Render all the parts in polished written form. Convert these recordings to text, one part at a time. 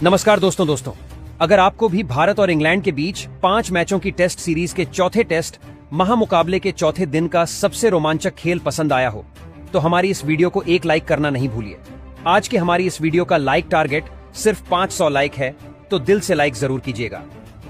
नमस्कार दोस्तों, अगर आपको भी भारत और इंग्लैंड के बीच 5 मैचों की टेस्ट सीरीज के चौथे टेस्ट महामुकाबले के चौथे दिन का सबसे रोमांचक खेल पसंद आया हो तो हमारी इस वीडियो को एक लाइक करना नहीं भूलिए। आज की हमारी इस वीडियो का लाइक टारगेट सिर्फ 500 लाइक है, तो दिल से लाइक जरूर कीजिएगा।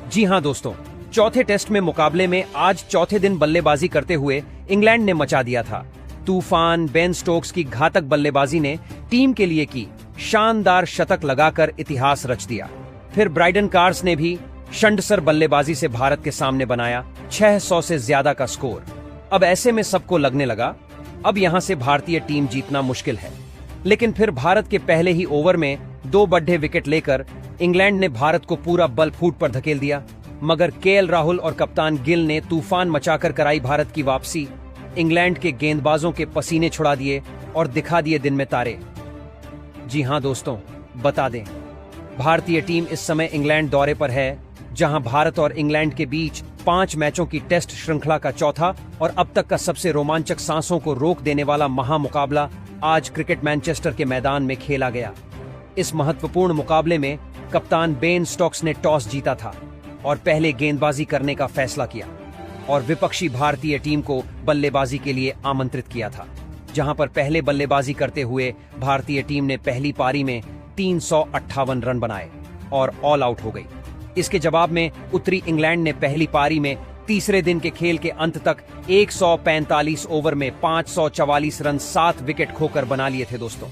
जी हाँ दोस्तों, चौथे टेस्ट में मुकाबले में आज चौथे दिन बल्लेबाजी करते हुए इंग्लैंड ने मचा दिया था। तूफान बेन स्टोक्स की घातक बल्लेबाजी ने टीम के लिए की शानदार शतक लगाकर इतिहास रच दिया। फिर ब्राइडन कार्स ने भी शंडसर बल्लेबाजी से भारत के सामने बनाया 600 से ज्यादा का स्कोर। अब ऐसे में सबको लगने लगा अब यहां से भारतीय टीम जीतना मुश्किल है, लेकिन फिर भारत के पहले ही ओवर में 2 बड़े विकेट लेकर इंग्लैंड ने भारत को पूरा बल फूट पर धकेल दिया। मगर केएल राहुल और कप्तान गिल ने तूफान मचाकर कराई भारत की वापसी। इंग्लैंड के गेंदबाजों के पसीने छुड़ा दिए और दिखा दिए दिन में तारे। जी हां दोस्तों, बता दें, भारतीय टीम इस समय इंग्लैंड दौरे पर है, जहां भारत और इंग्लैंड के बीच 5 मैचों की टेस्ट श्रृंखला का चौथा और अब तक का सबसे रोमांचक सांसों को रोक देने वाला महामुकाबला आज क्रिकेट मैनचेस्टर के मैदान में खेला गया। इस महत्वपूर्ण मुकाबले में कप्तान बेन स्टोक्स ने टॉस जीता था और पहले गेंदबाजी करने का फैसला किया और विपक्षी भारतीय टीम को बल्लेबाजी के लिए आमंत्रित किया था, जहां पर पहले बल्लेबाजी करते हुए भारतीय टीम ने पहली पारी में 358 रन बनाए और ऑल आउट हो गई। इसके जवाब में उत्तरी इंग्लैंड ने पहली पारी में तीसरे दिन के खेल के अंत तक 145 ओवर में 544 रन 7 विकेट खोकर बना लिए थे दोस्तों।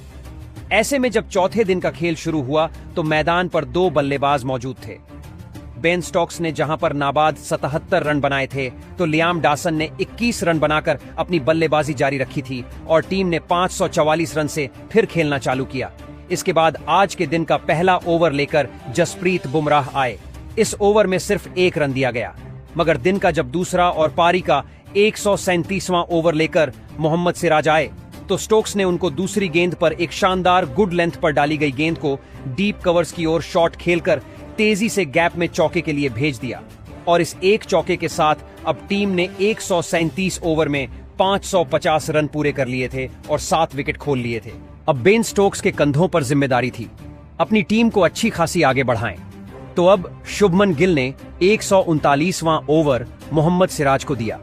ऐसे में जब चौथे दिन का खेल शुरू हुआ तो मैदान पर 2 बल्लेबाज मौजूद थे। बेन स्टोक्स ने जहां पर नाबाद 77 रन बनाए थे तो लियाम डॉसन ने 21 रन बनाकर अपनी बल्लेबाजी जारी रखी थी और टीम ने 544 रन से फिर खेलना चालू किया। इसके बाद आज के दिन का पहला ओवर लेकर जसप्रीत बुमराह आए। इस ओवर में सिर्फ 1 रन दिया गया, मगर दिन का जब दूसरा और पारी का 137वां ओवर लेकर मोहम्मद सिराज आए तो स्टोक्स ने उनको दूसरी गेंद पर एक शानदार गुड लेंथ पर डाली गई गेंद को डीप कवर्स की ओर शॉट खेलकर तेजी से गैप में चौके के लिए भेज दिया और इस एक चौके के साथ अब टीम ने 137 ओवर में 550 रन पूरे कर लिए थे और 7 विकेट खोल लिए थे। अब बेन स्टोक्स के कंधों पर जिम्मेदारी थी अपनी टीम को अच्छी खासी आगे बढ़ाएं। तो अब शुभमन गिल ने 139वां ओवर मोहम्मद सिराज को दिया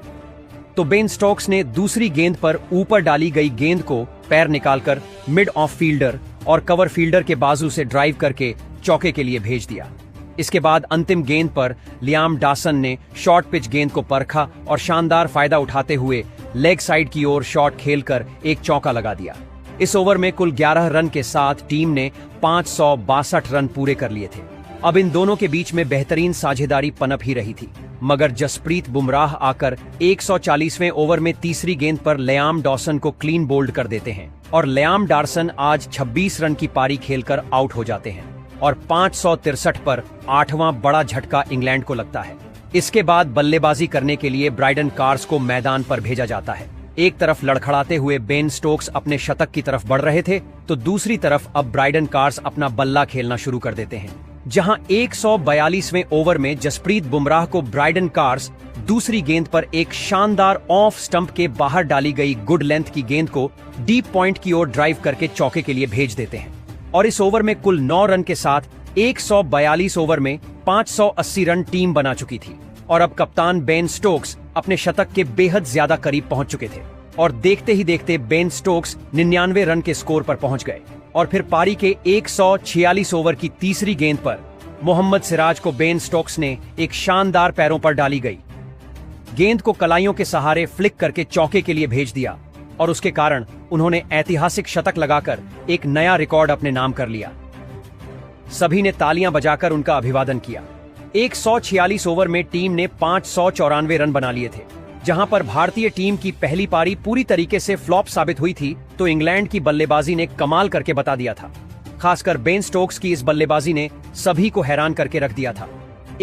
तो बेन स्टोक्स ने दूसरी गेंद पर ऊपर डाली गई गेंद को पैर निकालकर मिड ऑफ फील्डर और कवर फील्डर के बाजू से ड्राइव करके चौके के लिए भेज दिया। इसके बाद अंतिम गेंद पर लियाम डॉसन ने शॉर्ट पिच गेंद को परखा और शानदार फायदा उठाते हुए लेग साइड की ओर शॉट खेलकर एक चौका लगा दिया। इस ओवर में कुल 11 रन के साथ टीम ने 562 रन पूरे कर लिए थे। अब इन दोनों के बीच में बेहतरीन साझेदारी पनप ही रही थी, मगर जसप्रीत बुमराह आकर 140वें ओवर में तीसरी गेंद पर लियाम डॉसन को क्लीन बोल्ड कर देते हैं और लियाम डॉसन आज 26 रन की पारी खेलकर आउट हो जाते हैं और 563 पर 8वां बड़ा झटका इंग्लैंड को लगता है। इसके बाद बल्लेबाजी करने के लिए ब्राइडन कार्स को मैदान पर भेजा जाता है। एक तरफ लड़खड़ाते हुए बेन स्टोक्स अपने शतक की तरफ बढ़ रहे थे तो दूसरी तरफ अब ब्राइडन कार्स अपना बल्ला खेलना शुरू कर देते हैं, जहां 142वें ओवर में जसप्रीत बुमराह को ब्राइडन कार्स दूसरी गेंद पर एक शानदार ऑफ स्टंप के बाहर डाली गई गुड लेंथ की गेंद को डीप पॉइंट की ओर ड्राइव करके चौके के लिए भेज देते हैं और इस ओवर में कुल 9 रन के साथ 142 ओवर में 580 रन टीम बना चुकी थी और अब कप्तान बेन स्टोक्स अपने शतक के बेहद ज्यादा करीब पहुंच चुके थे और देखते ही देखते बेन स्टोक्स 99 रन के स्कोर पर पहुंच गए और फिर पारी के 146 ओवर की तीसरी गेंद पर मोहम्मद सिराज को बेन स्टोक्स ने एक शानदार पैरों पर डाली गई गेंद को कलाइयों के सहारे फ्लिक करके चौके के लिए भेज दिया और उसके कारण उन्होंने ऐतिहासिक शतक लगाकर एक नया रिकॉर्ड अपने नाम कर लिया। सभी ने तालियां बजाकर उनका अभिवादन किया। 146 ओवर में टीम ने 594 रन बना लिए थे। जहां पर भारतीय टीम की पहली पारी पूरी तरीके से फ्लॉप साबित हुई थी तो इंग्लैंड की बल्लेबाजी ने कमाल करके बता दिया था। खासकर बेन स्टोक्स की इस बल्लेबाजी ने सभी को हैरान करके रख दिया था।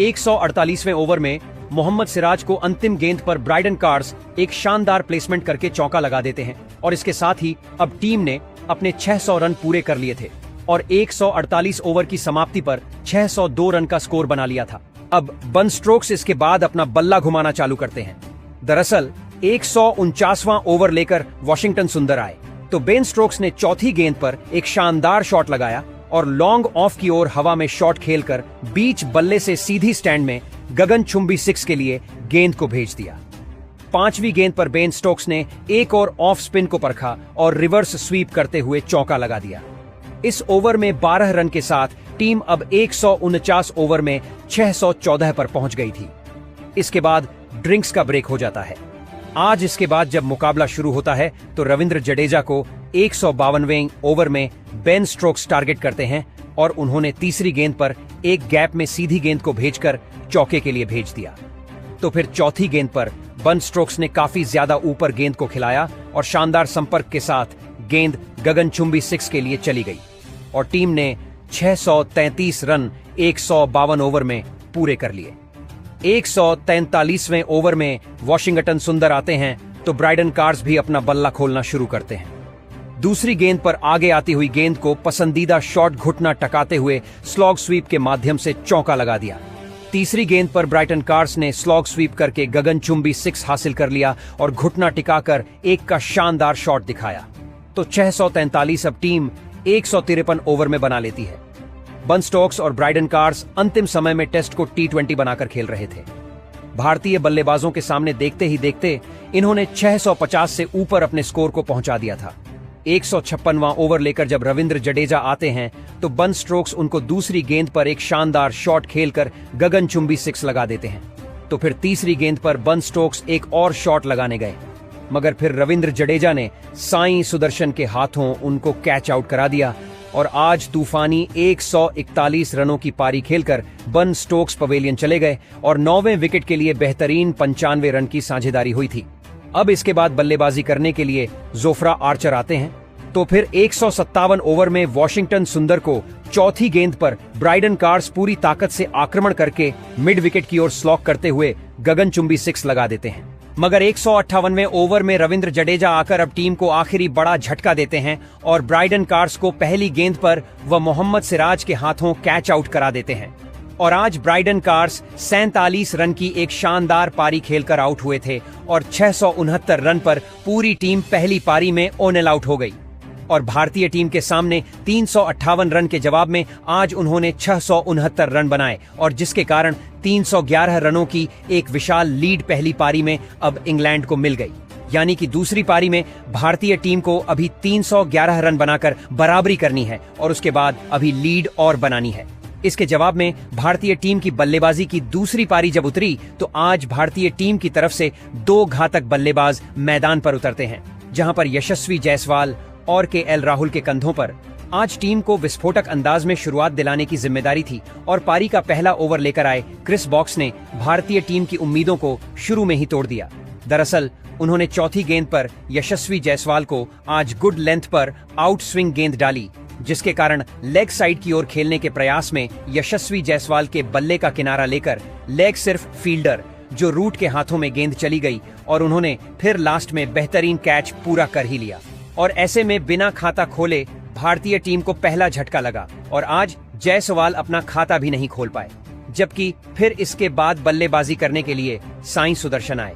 148वें ओवर में मोहम्मद सिराज को अंतिम गेंद पर ब्राइडन कार्स एक शानदार प्लेसमेंट करके चौका लगा देते हैं और इसके साथ ही अब टीम ने अपने 600 रन पूरे कर लिए थे और 148 ओवर की समाप्ति पर 602 रन का स्कोर बना लिया था। अब बेन स्टोक्स इसके बाद अपना बल्ला घुमाना चालू करते हैं। दरअसल 149वां ओवर लेकर वॉशिंगटन सुंदर आए तो बेन स्टोक्स ने चौथी गेंद पर एक शानदार शॉट लगाया और लॉन्ग ऑफ की ओर हवा में शॉट खेलकर बीच बल्ले से सीधी स्टैंड में गगनचुंबी 6 के लिए गेंद को भेज दिया। 5वीं गेंद पर बेन स्टोक्स ने एक और ऑफ स्पिन को परखा और रिवर्स स्वीप करते हुए चौका लगा दिया। इस ओवर में 12 रन के साथ टीम अब 149 ओवर में 614 पर पहुंच गई थी। इसके बाद ड्रिंक्स का ब्रेक हो जाता है। आज इसके बाद जब मुकाबला शुरू होता है तो रविंद्र जडेजा को 152वें ओवर में बेन स्टोक्स टारगेट करते हैं और उन्होंने तीसरी गेंद पर एक गैप में सीधी गेंद को भेजकर चौके के लिए भेज दिया। तो फिर चौथी गेंद पर बेन स्टोक्स ने काफी ज्यादा ऊपर गेंद को खिलाया और शानदार संपर्क के साथ गेंद गगनचुंबी 6 के लिए चली गई और टीम ने 633 रन 152 ओवर में पूरे कर लिए। 143वें ओवर में वॉशिंगटन सुंदर आते हैं तो ब्राइडन कार्स भी अपना बल्ला खोलना शुरू करते हैं। दूसरी गेंद पर आगे आती हुई गेंद को पसंदीदा शॉट घुटना टकाते हुए स्लॉग स्वीप के माध्यम से चौका लगा दिया। तीसरी गेंद पर ब्राइटन कार्स ने स्लॉग स्वीप करके गगनचुंबी 6 हासिल कर लिया और घुटना टिकाकर एक का शानदार शॉट दिखाया। तो 643 अब टीम 153 ओवर में बना लेती है। बेन स्टोक्स और ब्राइडन कार्स अंतिम समय में टेस्ट को T20 बनाकर खेल रहे थे। भारतीय बल्लेबाजों के सामने देखते ही देखते इन्होंने 650 से ऊपर अपने स्कोर को पहुंचा दिया था। 156वां ओवर लेकर जब रविंद्र जडेजा आते हैं तो बेन स्टोक्स उनको दूसरी गेंद पर एक शानदार शॉट खेलकर गगनचुंबी 6 लगा देते हैं। तो फिर तीसरी गेंद पर बेन स्टोक्स एक और शॉट लगाने गए, मगर फिर रविंद्र जडेजा ने साई सुदर्शन के हाथों उनको कैच आउट करा दिया और आज तूफानी 141 रनों की पारी खेलकर बेन स्टोक्स पवेलियन चले गए और 9वें विकेट के लिए बेहतरीन 95 रन की साझेदारी हुई थी। अब इसके बाद बल्लेबाजी करने के लिए जोफ्रा आर्चर आते हैं। तो फिर 157 ओवर में वॉशिंगटन सुंदर को चौथी गेंद पर ब्राइडन कार्स पूरी ताकत से आक्रमण करके मिड विकेट की ओर स्लॉक करते हुए गगनचुंबी 6 लगा देते हैं। मगर 158वें ओवर में रविंद्र जडेजा आकर अब टीम को आखिरी बड़ा झटका देते हैं और ब्राइडन कार्स को पहली गेंद पर व मोहम्मद सिराज के हाथों कैच आउट करा देते हैं। और आज ब्राइडन कार्स 47 रन की एक शानदार पारी खेलकर आउट हुए थे और 669 रन पर पूरी टीम पहली पारी में ऑल आउट हो गई और भारतीय टीम के सामने 358 रन के जवाब में आज उन्होंने 669 रन बनाए और जिसके कारण 311 रनों की एक विशाल लीड पहली पारी में अब इंग्लैंड को मिल गई। यानी कि दूसरी पारी में भारतीय टीम को अभी 311 रन बनाकर बराबरी करनी है और उसके बाद अभी लीड और बनानी है। इसके जवाब में भारतीय टीम की बल्लेबाजी की दूसरी पारी जब उतरी तो आज भारतीय टीम की तरफ से 2 घातक बल्लेबाज मैदान पर उतरते हैं, जहां पर यशस्वी जायसवाल और KL राहुल के कंधों पर आज टीम को विस्फोटक अंदाज में शुरुआत दिलाने की जिम्मेदारी थी और पारी का पहला ओवर लेकर आए क्रिस वॉक्स ने भारतीय टीम की उम्मीदों को शुरू में ही तोड़ दिया। दरअसल उन्होंने चौथी गेंद पर यशस्वी जायसवाल को आज गुड लेंथ पर आउट स्विंग गेंद डाली, जिसके कारण लेग साइड की ओर खेलने के प्रयास में यशस्वी जायसवाल के बल्ले का किनारा लेकर लेग सिर्फ फील्डर जो रूट के हाथों में गेंद चली गई और उन्होंने फिर लास्ट में बेहतरीन कैच पूरा कर ही लिया। और ऐसे में बिना खाता खोले भारतीय टीम को पहला झटका लगा और आज जायसवाल अपना खाता भी नहीं खोल पाए, जबकि फिर इसके बाद बल्लेबाजी करने के लिए साई सुदर्शन आए।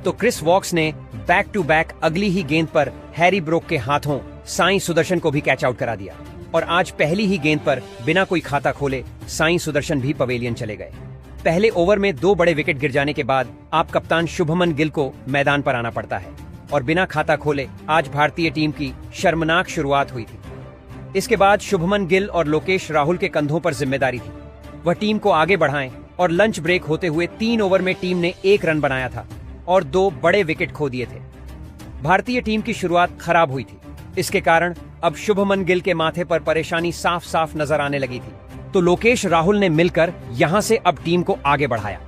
तो क्रिस वॉक्स ने बैक टू बैक अगली ही गेंद पर हैरी ब्रोक के हाथों साई सुदर्शन को भी कैच आउट करा दिया और आज पहली ही गेंद पर बिना कोई खाता खोले साई सुदर्शन भी पवेलियन चले गए। पहले ओवर में 2 बड़े विकेट गिर जाने के बाद आप कप्तान शुभमन गिल को मैदान पर आना पड़ता है और बिना खाता खोले आज भारतीय टीम की शर्मनाक शुरुआत हुई थी। इसके बाद शुभमन गिल और लोकेश राहुल के कंधों पर जिम्मेदारी थी, वह टीम को आगे बढ़ाएं और लंच ब्रेक होते हुए 3 ओवर में टीम ने 1 रन बनाया था और 2 बड़े विकेट खो दिए थे। भारतीय टीम की शुरुआत खराब हुई थी, इसके कारण अब शुभमन गिल के माथे पर परेशानी साफ साफ नजर आने लगी थी। तो लोकेश राहुल ने मिलकर यहां से अब टीम को आगे बढ़ाया।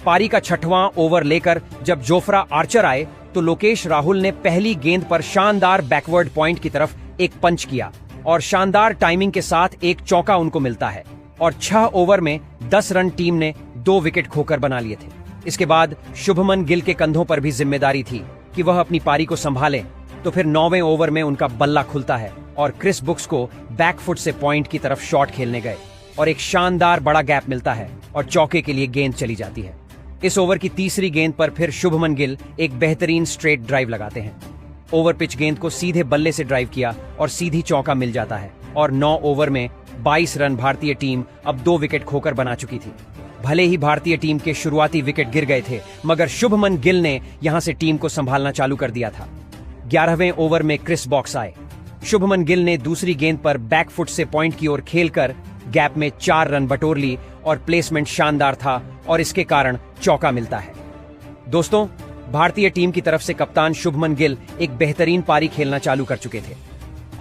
पारी का 6वां ओवर लेकर जब जोफ्रा आर्चर आए तो लोकेश राहुल ने पहली गेंद पर शानदार बैकवर्ड पॉइंट की तरफ एक पंच किया और शानदार टाइमिंग के साथ एक चौका उनको मिलता है और 6 ओवर में 10 रन टीम ने 2 विकेट खोकर बना लिए थे। इसके बाद शुभमन गिल के कंधों पर भी जिम्मेदारी थी कि वह अपनी पारी को संभालें। तो फिर 9वें ओवर में उनका बल्ला खुलता है और क्रिस बुक्स को बैकफुट से पॉइंट की तरफ शॉट खेलने गए और एक शानदार बड़ा गैप मिलता है और चौके के लिए गेंद चली जाती है। इस ओवर की तीसरी गेंद पर फिर शुभमन गिल एक बेहतरीन स्ट्रेट ड्राइव लगाते हैं। ओवर पिच गेंद को सीधे बल्ले से ड्राइव किया और सीधी चौका मिल जाता है और 9 ओवर में 22 रन भारतीय टीम अब 2 विकेट खोकर बना चुकी थी। भले ही भारतीय टीम के शुरुआती विकेट गिर गए थे, मगर शुभमन गिल ने यहां से टीम को संभालना चालू कर दिया था। 11वें ओवर में क्रिस बॉक्स आए। शुभमन गिल ने दूसरी गेंद पर बैकफुट से पॉइंट की ओर खेलकर गैप में 4 रन बटोर ली और प्लेसमेंट शानदार था और इसके कारण चौका मिलता है। दोस्तों, भारतीय टीम की तरफ से कप्तान शुभमन गिल एक बेहतरीन पारी खेलना चालू कर चुके थे।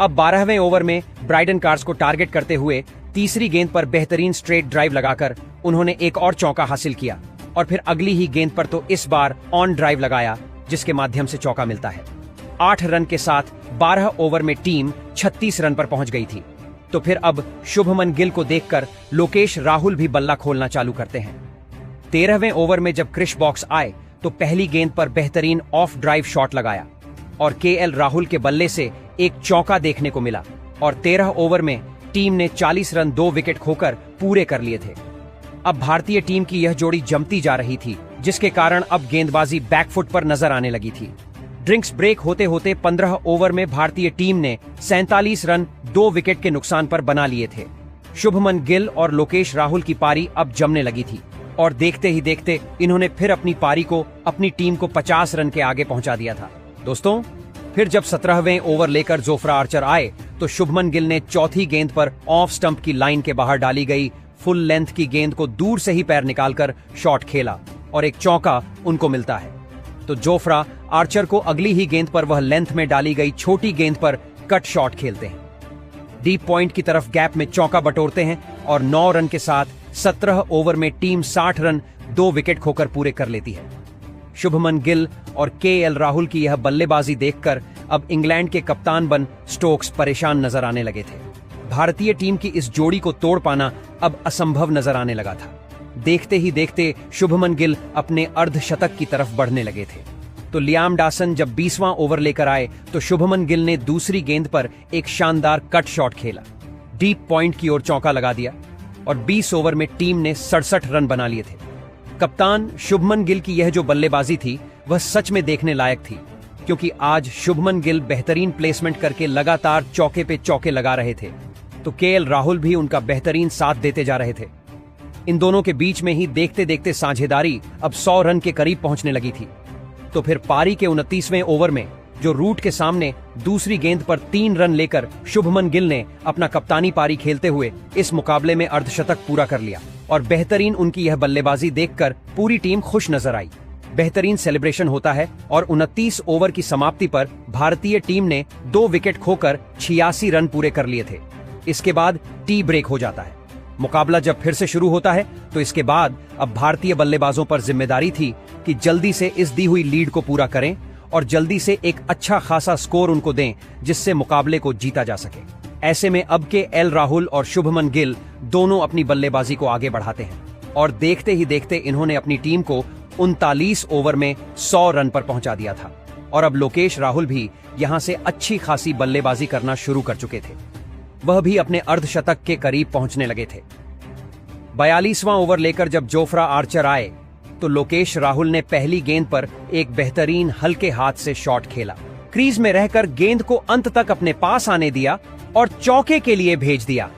अब 12वें ओवर में ब्राइडन कार्स को टारगेट करते हुए तीसरी गेंद पर बेहतरीन स्ट्रेट ड्राइव लगाकर उन्होंने एक और चौका हासिल किया और फिर अगली ही गेंद पर तो इस बार ऑन ड्राइव लगाया, जिसके माध्यम से चौका मिलता है। 8 रन के साथ 12 ओवर में टीम 36 रन पर पहुंच गई थी। तो फिर अब शुभमन गिल को देखकर लोकेश राहुल भी बल्ला खोलना चालू करते हैं। 13वें ओवर में जब क्रिस बॉक्स आए तो पहली गेंद पर बेहतरीन ऑफ ड्राइव शॉट लगाया और केएल राहुल के बल्ले से एक चौका देखने को मिला और 13 ओवर में टीम ने 40 रन 2 विकेट खोकर पूरे कर लिए थे। अब भारतीय टीम की यह जोड़ी जमती जा रही थी, जिसके कारण अब गेंदबाजी बैकफुट पर नजर आने लगी थी। ड्रिंक्स ब्रेक होते होते 15 ओवर में भारतीय टीम ने 47 रन 2 विकेट के नुकसान पर बना लिए थे। शुभमन गिल और लोकेश राहुल की पारी अब जमने लगी थी और देखते ही देखते इन्होंने फिर अपनी पारी को अपनी टीम को 50 रन के आगे पहुंचा दिया था। दोस्तों, फिर जब 17वें ओवर लेकर जोफ्रा आर्चर आए तो शुभमन गिल ने चौथी गेंद पर ऑफ स्टंप की लाइन के बाहर डाली गई फुल लेंथ की गेंद को दूर से ही पैर निकालकर शॉट खेला और एक चौका उनको मिलता है। तो जोफ्रा आर्चर को अगली ही गेंद पर वह लेंथ में डाली गई छोटी गेंद पर कट शॉट खेलते हैं, डीप पॉइंट की तरफ गैप में चौका बटोरते हैं और 9 रन के साथ 17 ओवर में टीम 60 रन 2 विकेट खोकर पूरे कर लेती है। शुभमन गिल और केएल राहुल की यह बल्लेबाजी देखकर अब इंग्लैंड के कप्तान बन स्टोक्स परेशान नजर आने लगे थे। भारतीय टीम की इस जोड़ी को तोड़ पाना अब असंभव नजर आने लगा था। देखते ही देखते शुभमन गिल अपने अर्धशतक की तरफ बढ़ने लगे थे। तो लियाम डासन जब 20वां ओवर लेकर आए तो शुभमन गिल ने दूसरी गेंद पर एक शानदार कट शॉट खेला, डीप पॉइंट की ओर चौका लगा दिया और 20 ओवर में टीम ने 67 रन बना लिए थे। कप्तान शुभमन गिल की यह जो बल्लेबाजी थी वह सच में देखने लायक थी, क्योंकि आज शुभमन गिल बेहतरीन प्लेसमेंट करके लगातार चौके पे चौके लगा रहे थे, तो केएल राहुल भी उनका बेहतरीन साथ देते जा रहे थे। इन दोनों के बीच में ही देखते देखते साझेदारी अब 100 रन के करीब पहुंचने लगी थी। तो फिर पारी के 29वें ओवर में जो रूट के सामने दूसरी गेंद पर 3 रन लेकर शुभमन गिल ने अपना कप्तानी पारी खेलते हुए इस मुकाबले में अर्धशतक पूरा कर लिया और बेहतरीन उनकी यह बल्लेबाजी देखकर पूरी टीम खुश नजर आई। बेहतरीन सेलिब्रेशन होता है और 29 ओवर की समाप्ति पर भारतीय टीम ने 2 विकेट खोकर 86 रन पूरे कर लिए थे। इसके बाद टी ब्रेक हो जाता है। मुकाबला जब फिर से शुरू होता है तो इसके बाद अब भारतीय बल्लेबाजों पर जिम्मेदारी थी कि जल्दी से इस दी हुई लीड को पूरा करें और जल्दी से एक अच्छा खासा स्कोर उनको दें, जिससे मुकाबले को जीता जा सके। ऐसे में अब के एल राहुल और शुभमन गिल दोनों अपनी बल्लेबाजी को आगे बढ़ाते हैं और देखते ही देखते इन्होंने अपनी टीम को 39 ओवर में 100 रन पर पहुंचा दिया था और अब लोकेश राहुल भी यहां से अच्छी खासी बल्लेबाजी करना शुरू कर चुके थे। वह भी अपने अर्धशतक के करीब पहुंचने लगे थे। 42वां ओवर लेकर जब जोफ्रा आर्चर आए तो लोकेश राहुल ने पहली गेंद पर एक बेहतरीन हल्के हाथ से शॉट खेला, क्रीज में रहकर गेंद को अंत तक अपने पास आने दिया और चौके के लिए भेज दिया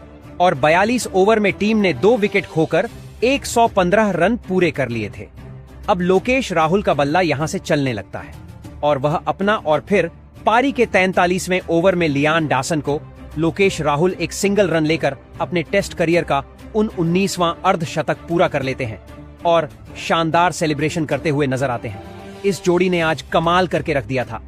और 42 ओवर में टीम ने 2 विकेट खोकर 115 रन पूरे कर लिए थे। अब लोकेश राहुल का बल्ला यहां से चलने लगता है और वह अपना और फिर पारी के 43वें ओवर में लियाम डासन को लोकेश राहुल एक सिंगल रन लेकर अपने टेस्ट करियर का 19वां अर्धशतक पूरा कर लेते हैं और शानदार सेलिब्रेशन करते हुए नजर आते हैं। इस जोड़ी ने आज कमाल करके रख दिया था।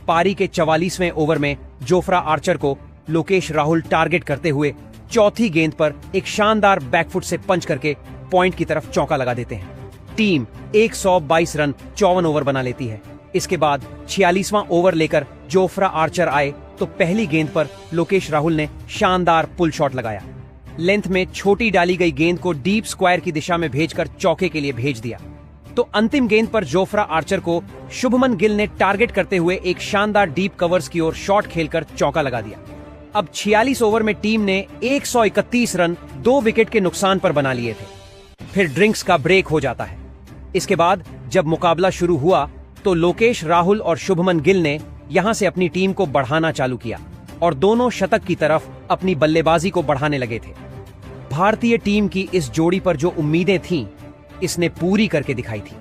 पारी के 44वें ओवर में जोफ्रा आर्चर को लोकेश राहुल टारगेट करते हुए चौथी गेंद पर एक शानदार बैकफुट से पंच करके पॉइंट की तरफ चौका लगा देते हैं। टीम 122 रन 54 ओवर बना लेती है। इसके बाद 46वां ओवर लेकर जोफ्रा आर्चर आए तो पहली गेंद पर लोकेश राहुल ने शानदार पुल शॉट लगाया, लेंथ में छोटी डाली गई गेंद को डीप स्क्वायर की दिशा में भेजकर चौके के लिए भेज दिया। तो अंतिम गेंद पर जोफ्रा आर्चर को शुभमन गिल ने टारगेट करते हुए एक शानदार डीप कवर्स की ओर शॉट खेलकर चौका लगा दिया। अब 46 ओवर में टीम ने 131 रन 2 विकेट के नुकसान पर बना लिए थे। फिर ड्रिंक्स का ब्रेक हो जाता है। इसके बाद जब मुकाबला शुरू हुआ तो लोकेश राहुल और शुभमन गिल ने यहां से अपनी टीम को बढ़ाना चालू किया और दोनों शतक की तरफ अपनी बल्लेबाजी को बढ़ाने लगे थे। भारतीय टीम की इस जोड़ी पर जो उम्मीदें थीं, इसने पूरी करके दिखाई थी।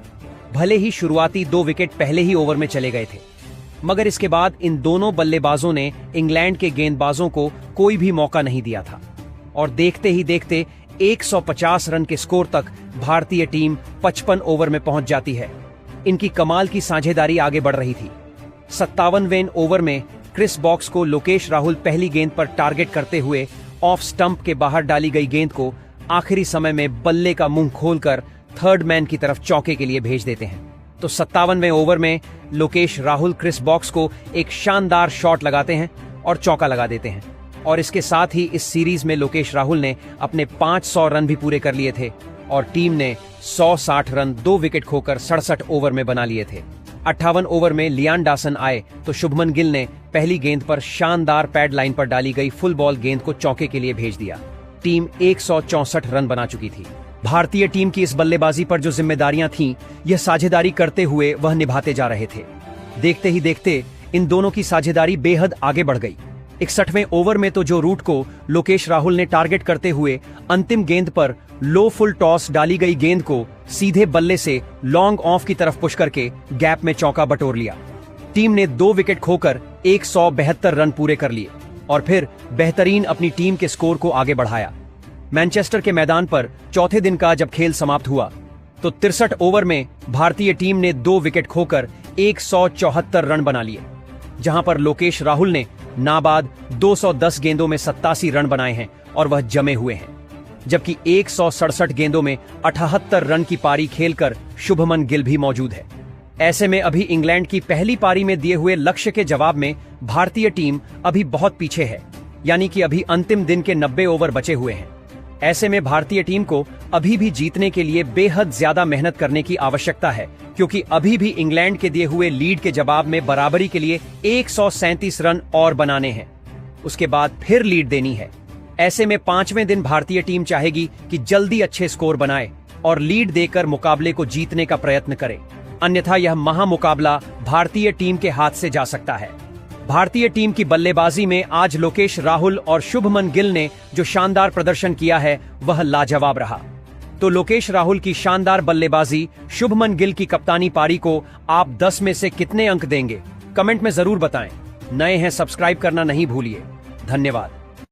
भले ही शुरुआती 2 विकेट पहले ही ओवर में चले गए थे, मगर इसके बाद इन दोनों बल्लेबाजों ने इंग्लैंड के गेंदबाजों को कोई भी मौका नहीं दिया था और देखते ही देखते 150 रन के स्कोर तक भारतीय टीम 55 ओवर में पहुंच जाती है। इनकी कमाल की साझेदारी आगे बढ़ रही थी। 57वें ओवर में क्रिस बॉक्स को लोकेश राहुल पहली गेंद पर टारगेट करते हुए ऑफ स्टंप के बाहर डाली गई गेंद को आखिरी समय में बल्ले का मुंह खोलकर थर्ड मैन की तरफ चौके के लिए भेज देते हैं। तो 57वें ओवर में लोकेश राहुल क्रिस बॉक्स को एक शानदार शॉट लगाते हैं और चौका लगा देते हैं और इसके साथ ही इस सीरीज में लोकेश राहुल ने अपने 500 रन भी पूरे कर लिए थे और टीम ने 160 रन 2 विकेट खोकर 67 ओवर में बना लिए थे। 58 ओवर में लियान डासन आए तो शुभमन गिल ने पहली गेंद पर शानदार पैड लाइन पर डाली गई फुल बॉल गेंद को चौके के लिए भेज दिया। टीम 164 रन बना चुकी थी। भारतीय टीम की इस बल्लेबाजी पर जो जिम्मेदारियां थीं, यह साझेदारी करते हुए वह निभाते जा रहे थे। देखते ही देखते इन दोनों की साझेदारी बेहद आगे बढ़ गई। 61वें ओवर में तो जो रूट को लोकेश राहुल ने टारगेट करते हुए अंतिम गेंद पर लो फुल टॉस डाली गई गेंद को सीधे बल्ले से लॉन्ग ऑफ की तरफ पुश करके गैप में चौका बटोर लिया। टीम ने 2 विकेट खोकर 172 रन पूरे कर लिए और फिर बेहतरीन अपनी टीम के स्कोर को आगे बढ़ाया। मैनचेस्टर के मैदान पर चौथे दिन का जब खेल समाप्त हुआ तो 63 ओवर में भारतीय टीम ने 2 विकेट खोकर 174 रन बना लिए, जहां पर लोकेश राहुल ने नाबाद 210 गेंदों में 87 रन बनाए हैं और वह जमे हुए हैं, जबकि 167 गेंदों में 78 रन की पारी खेलकर शुभमन गिल भी मौजूद है। ऐसे में अभी इंग्लैंड की पहली पारी में दिए हुए लक्ष्य के जवाब में भारतीय टीम अभी बहुत पीछे है, यानी कि अभी अंतिम दिन के 90 ओवर बचे हुए हैं। ऐसे में भारतीय टीम को अभी भी जीतने के लिए बेहद ज्यादा मेहनत करने की आवश्यकता है, क्योंकि अभी भी इंग्लैंड के दिए हुए लीड के जवाब में बराबरी के लिए 137 रन और बनाने हैं, उसके बाद फिर लीड देनी है। ऐसे में 5वें दिन भारतीय टीम चाहेगी कि जल्दी अच्छे स्कोर बनाए और लीड देकर मुकाबले को जीतने का प्रयत्न करे, अन्यथा यह महामुकाबला भारतीय टीम के हाथ से जा सकता है। भारतीय टीम की बल्लेबाजी में आज लोकेश राहुल और शुभमन गिल ने जो शानदार प्रदर्शन किया है वह लाजवाब रहा। तो लोकेश राहुल की शानदार बल्लेबाजी, शुभमन गिल की कप्तानी पारी को आप 10 में से कितने अंक देंगे? कमेंट में जरूर बताएं। नए हैं, सब्सक्राइब करना नहीं भूलिए। धन्यवाद।